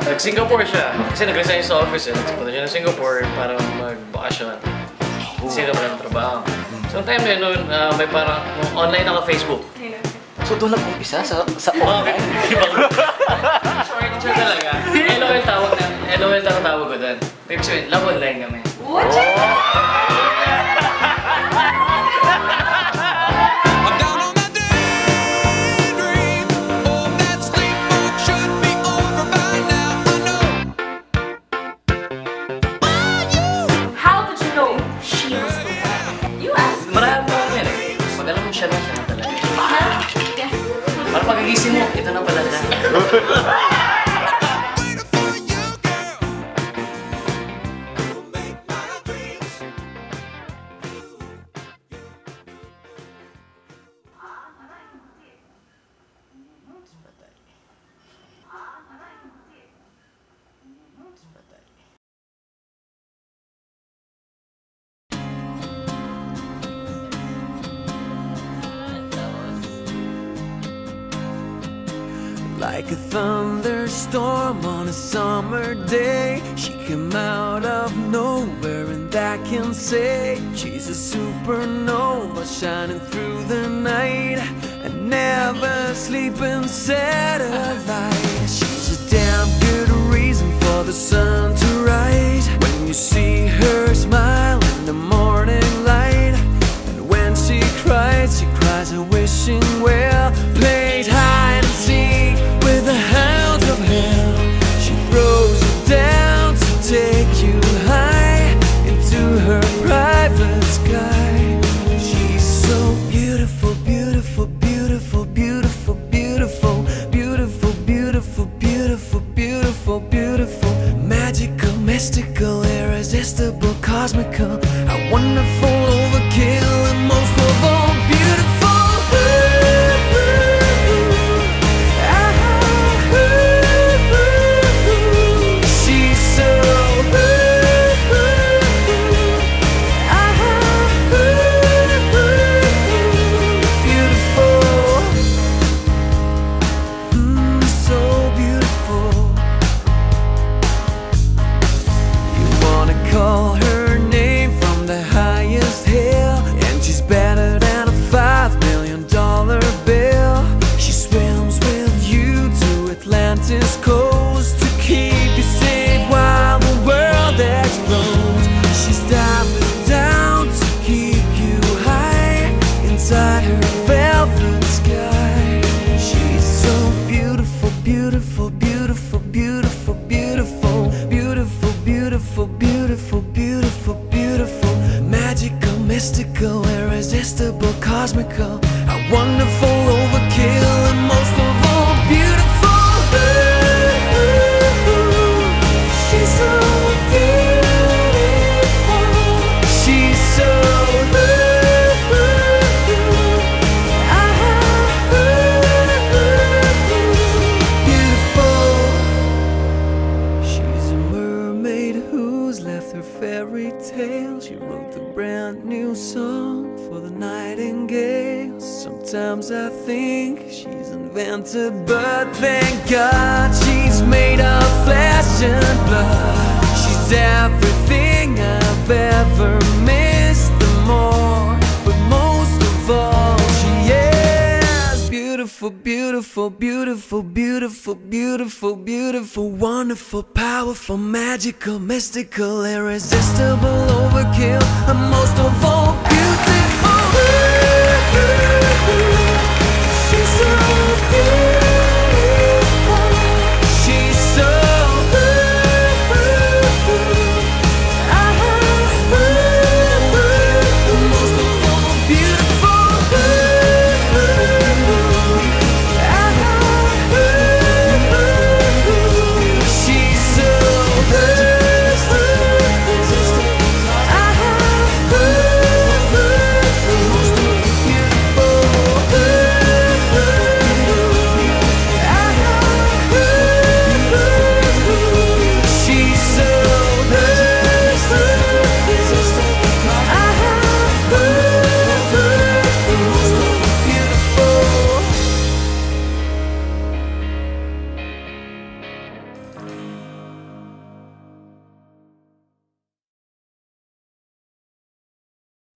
Nag-Singapore siya. Kasi nag-resign sa office eh. Nagpunta siya ng Singapore para mag-bakasyon. Singapore ng trabaho. So, yung time na yun, may parang online naka-Facebook. So, doon nag-umpisa sa online? Short talaga. LOL tawag na. LOL tawag ko doon. Ibig sabihin, love online kami. What? Para pag-agising mo, ito na pala na. Like a thunderstorm on a summer day, she came out of nowhere, and I can say she's a supernova shining through the night, a never sleeping satellite. She's a damn good reason for the sun to rise when you see her smile in the morning light, and when she cries a wishing well. Plays hide and seek with the hounds of hell. She throws you down to take you high into her private sky. She's so beautiful, beautiful, beautiful, beautiful, beautiful, beautiful, beautiful, beautiful, beautiful, beautiful, magical, mystical, irresistible, cosmical, a wonderful overkill, and most of all beautiful. Call her name from the highest hill, and she's better than a $5 million bill. She swims with you to Atlantis coast to keep you safe while the world explodes. She's diving down to keep you high inside her velvet sky. She's so beautiful, beautiful, beautiful, beautiful, beautiful, beautiful, beautiful, beautiful, beautiful, beautiful, magical, mystical, irresistible, cosmical, a wonderful overkill, and most of all beautiful. She's so beautiful. She's so fairy tale. She wrote the brand new song for the nightingale. Sometimes I think she's invented, but thank God she's made of flesh and blood. She's everything I've ever missed and more, but most of all she is beautiful, beautiful, beautiful, beautiful, beautiful, beautiful, wonderful, powerful, magical, mystical, irresistible, overkill, and most of all beautiful.